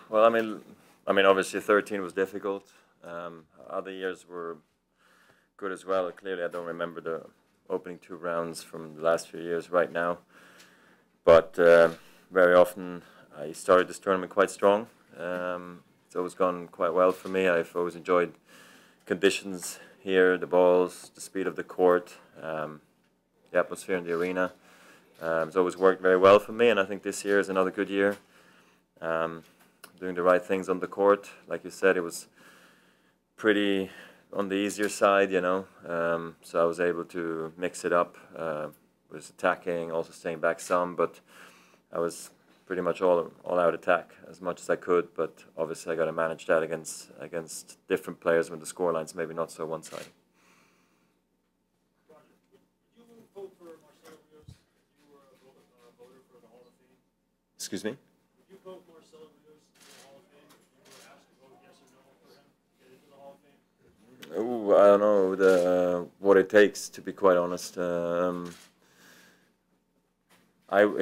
Well, obviously 13 was difficult. Other years were good as well. Clearly, I don't remember the opening 2 rounds from the last few years right now, but very often I started this tournament quite strong. It's always gone quite well for me. I've always enjoyed conditions here, the balls, the speed of the court, the atmosphere in the arena. It's always worked very well for me, and I think this year is another good year. Doing the right things on the court. Like you said, it was pretty on the easier side, so I was able to mix it up. Was attacking, also staying back some, but I was pretty much all out attack as much as I could. But obviously, I got to manage that against different players when the scoreline's maybe not so one-sided. Excuse me? Would you vote Marcelo Rios in the Hall of Fame if you were asked to vote yes or no for him to get into the Hall of Fame? Ooh, I don't know what it takes, to be quite honest. He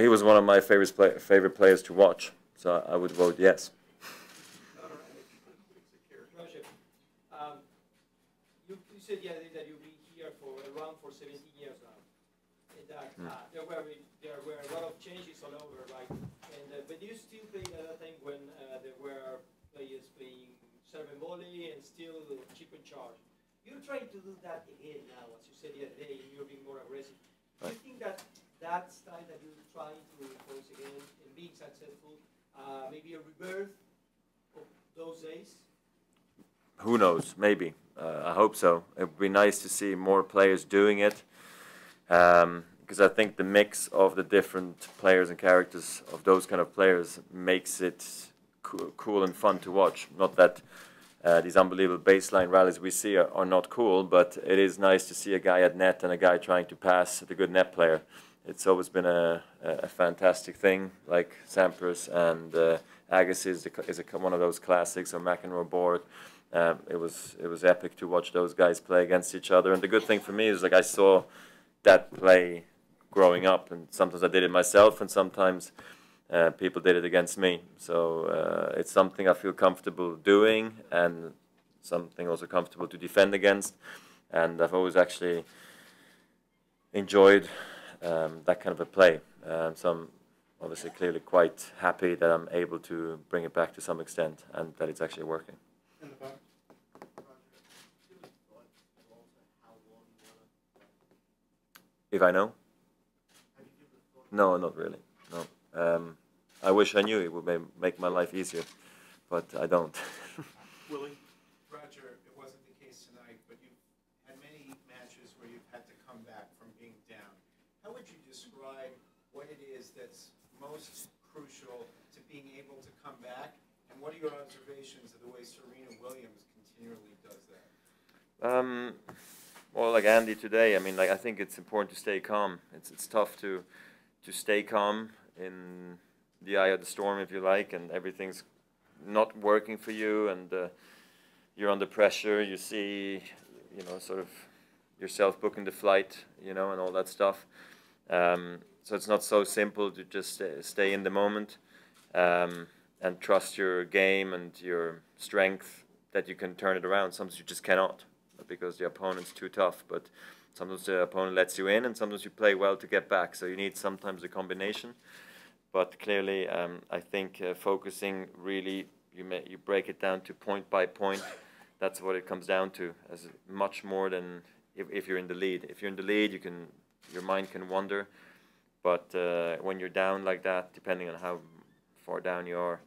was one of my favorite players to watch, so I would vote yes. You said yesterday that you've been here around for 17 years now. And that there were a lot of changes all over, right? But you still played at a time when there were players playing serve and volley and still chip and charge. You're trying to do that again now, as you said the other day, and you're being more aggressive. Do you think that that style that you're trying to impose again and being successful, maybe a rebirth of those days? Who knows? Maybe. I hope so. It would be nice to see more players doing it. Because I think the mix of the different players and characters of those kind of players makes it cool and fun to watch. Not that these unbelievable baseline rallies we see are not cool, but it is nice to see a guy at net and a guy trying to pass the good net player. It's always been a fantastic thing, like Sampras and Agassi is one of those classics, or McEnroe board. It was epic to watch those guys play against each other. And the good thing for me is, like, I saw that play growing up, and sometimes I did it myself, and sometimes people did it against me. So it's something I feel comfortable doing, and something also comfortable to defend against. And I've always actually enjoyed that kind of a play. So I'm obviously clearly quite happy that I'm able to bring it back to some extent, and that it's actually working. If I know? No, not really. No. I wish I knew. It would make my life easier, but I don't. Willie? Roger, it wasn't the case tonight, but you've had many matches where you've had to come back from being down. How would you describe what it is that's most crucial to being able to come back, and what are your observations of the way Serena Williams continually does that? Well, like Andy today, I think it's important to stay calm. It's tough to stay calm in the eye of the storm, if you like, and everything's not working for you, and you're under pressure. You see, sort of yourself booking the flight, and all that stuff. So it's not so simple to just stay in the moment and trust your game and your strength that you can turn it around. Sometimes you just cannot, because the opponent's too tough. But sometimes the opponent lets you in, and sometimes you play well to get back. So you need sometimes a combination. But clearly, I think focusing really, you break it down to point by point. That's what it comes down to, as much more than if you're in the lead. If you're in the lead, your mind can wander. But when you're down like that, depending on how far down you are,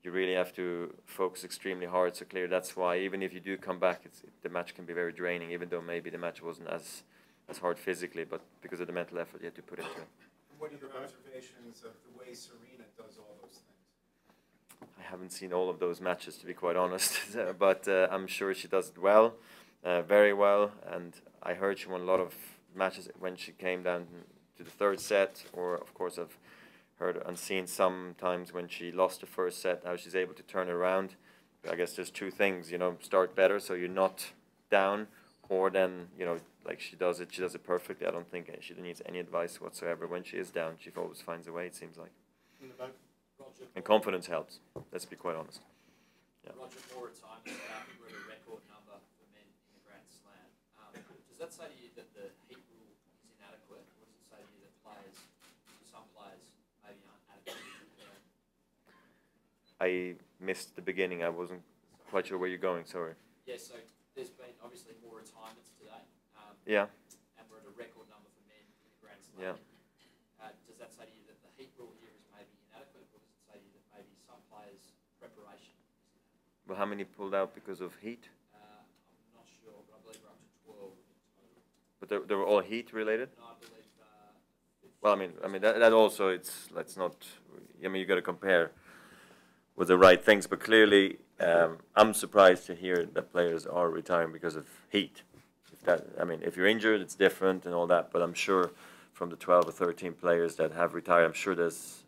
you really have to focus extremely hard. So clear, that's why even if you do come back, the match can be very draining, even though maybe the match wasn't as hard physically, but because of the mental effort you had to put into it. What are your observations of the way Serena does all those things? I haven't seen all of those matches, to be quite honest, but I'm sure she does it well, very well, and I heard she won a lot of matches when she came down to the third set, or of course I've heard and seen sometimes when she lost the first set, how she's able to turn it around. I guess there's two things, start better so you're not down, or then, like she does it perfectly. I don't think she needs any advice whatsoever when she is down. She always finds a way, it seems like. Roger, And confidence helps. Let's be quite honest. Yeah. Roger Moore retirement today. We're at a record number for men in the Grand Slam. Does that say to you that the heat rule is inadequate, or does it say to you that some players maybe aren't adequately prepared? I missed the beginning. I wasn't quite sure where you're going. Sorry. Yeah. So there's been obviously more retirements today. Yeah. And we're at a record number for men in the Grand Slam. Yeah. Does that say to you that the heat rule here is maybe inadequate, or does it say to you that maybe some players' preparation is inadequate? Well, how many pulled out because of heat? I'm not sure, but I believe we're up to 12 in total. But they were all heat related? No, I believe. Well, I mean that also, let's not. I mean, you got to compare with the right things. But clearly, I'm surprised to hear that players are retiring because of heat. If you're injured, it's different and all that. But I'm sure from the 12 or 13 players that have retired, I'm sure there's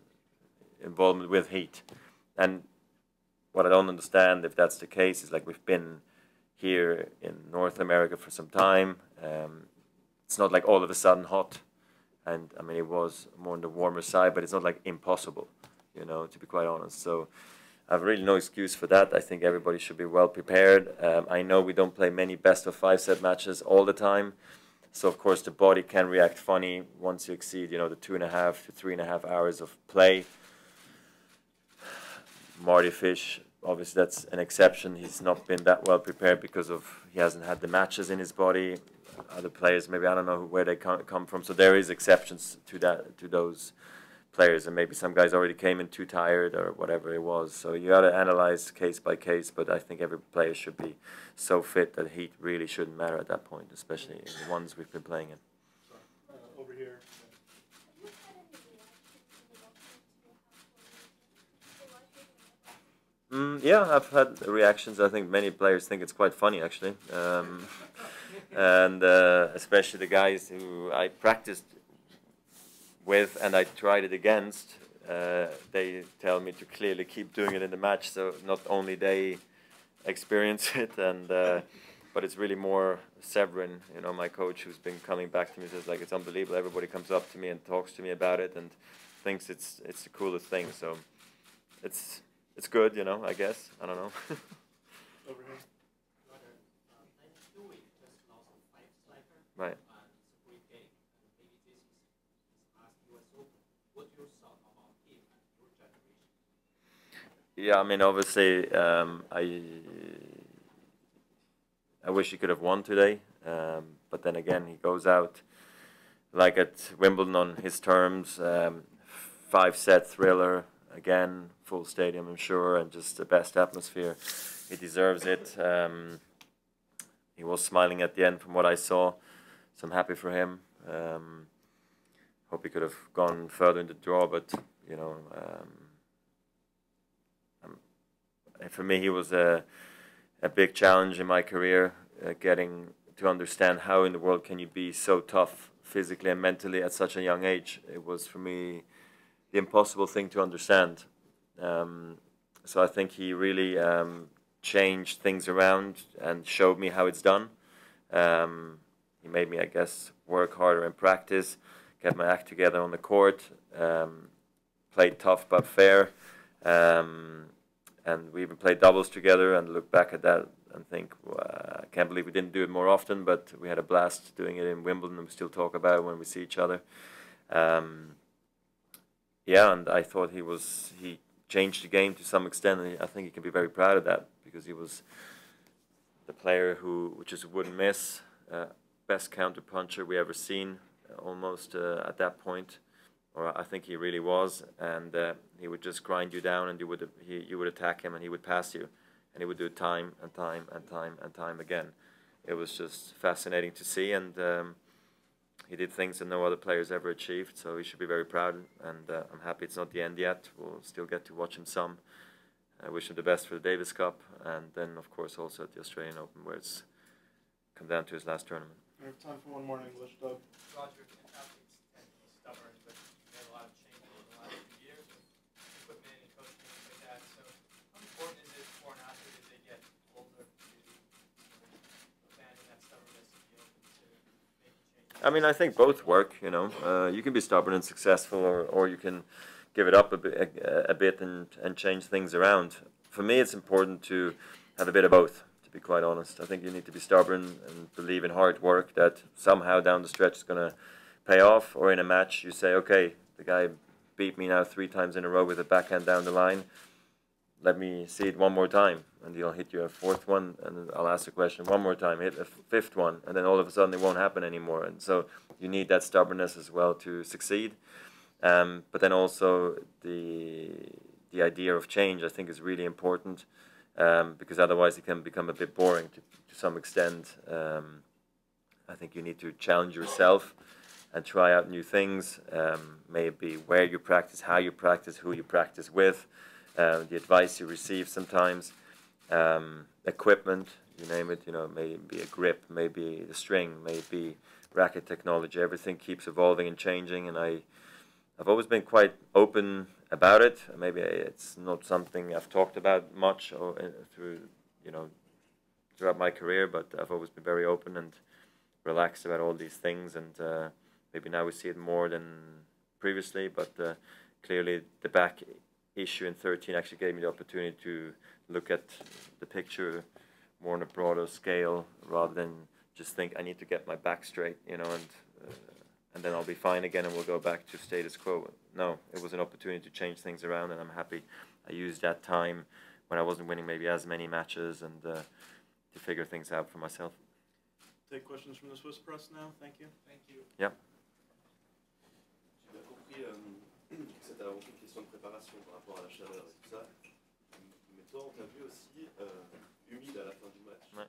involvement with heat. And what I don't understand, if that's the case, is like we've been here in North America for some time. It's not like all of a sudden hot. And I mean, it was more on the warmer side, but it's not like impossible, to be quite honest. So I have really no excuse for that. I think everybody should be well prepared. I know we don't play many best-of-5 set matches all the time. So, of course, the body can react funny once you exceed, the 2.5 to 3.5 hours of play. Marty Fish, obviously that's an exception. He's not been that well prepared because he hasn't had the matches in his body. Other players, maybe I don't know where they come from. So there is exceptions to those players, and maybe some guys already came in too tired or whatever it was. So you got to analyze case by case, but I think every player should be so fit that heat really shouldn't matter at that point, especially the ones we've been playing in. Over here. Yeah, I've had reactions. I think many players think it's quite funny, actually. And especially the guys who I practiced with and I tried it against, they tell me to clearly keep doing it in the match, so not only they experience it, but it's really more Severin, my coach, who's been coming back to me, says like it's unbelievable. Everybody comes up to me and talks to me about it and thinks it's the coolest thing. So it's good, I guess. I don't know. Over here. Right. Yeah, I mean, obviously, I wish he could have won today, but then again, he goes out like at Wimbledon on his terms, 5-set thriller, again, full stadium, I'm sure, and just the best atmosphere. He deserves it. He was smiling at the end from what I saw, so I'm happy for him. Hope he could have gone further in the draw, but, for me, he was a big challenge in my career, getting to understand how in the world can you be so tough physically and mentally at such a young age. It was, for me, the impossible thing to understand. So I think he really changed things around and showed me how it's done. He made me, I guess, work harder in practice, get my act together on the court, played tough but fair. And we even played doubles together and look back at that and think, I can't believe we didn't do it more often, but we had a blast doing it in Wimbledon, and we still talk about it when we see each other. Yeah, and I thought he changed the game to some extent, and I think he can be very proud of that, because he was the player who just wouldn't miss, best counter puncher we ever seen, almost at that point. Or I think he really was, and he would just grind you down, and you would attack him, and he would pass you, and he would do it time and time and time and time again. It was just fascinating to see, and he did things that no other players ever achieved, so he should be very proud, and I'm happy it's not the end yet. We'll still get to watch him some. I wish him the best for the Davis Cup, and then, of course, also at the Australian Open, where it's come down to his last tournament. We have time for one more in English, Doug. Roger, athletes tend to be stubborn, but you've made a lot of changes in the last few years with equipment and coaching and things like that. So how important is it for an athlete as they get older to abandon that stubbornness and be open to making changes? I mean, I think both work, you can be stubborn and successful, or you can give it up a bit and change things around. For me, it's important to have a bit of both, to be quite honest. I think you need to be stubborn and believe in hard work that somehow down the stretch is going to pay off, or in a match you say, okay, the guy beat me now 3 times in a row with a backhand down the line. Let me see it one more time, and he'll hit you a 4th one, and I'll ask the question one more time, hit a 5th one, and then all of a sudden it won't happen anymore. And so you need that stubbornness as well to succeed. But then also the idea of change, I think, is really important, because otherwise it can become a bit boring to some extent. I think you need to challenge yourself and try out new things, maybe where you practice, how you practice, who you practice with, the advice you receive sometimes, equipment, you name it, maybe a grip, maybe the string, maybe racket technology. Everything keeps evolving and changing, and I've always been quite open about it. Maybe it's not something I've talked about much throughout my career, but I've always been very open and relaxed about all these things, and maybe now we see it more than previously, but clearly the back issue in 13 actually gave me the opportunity to look at the picture more on a broader scale, rather than just think I need to get my back straight, and then I'll be fine again and we'll go back to status quo. No, it was an opportunity to change things around, and I'm happy I used that time when I wasn't winning maybe as many matches, and to figure things out for myself. Take questions from the Swiss press now. Thank you. Thank you. Yeah. J'ai bien compris que c'était avant tout une question de préparation par rapport à la chaleur et tout ça. Mais toi, on t'a vu aussi humide à la fin du match. Ouais.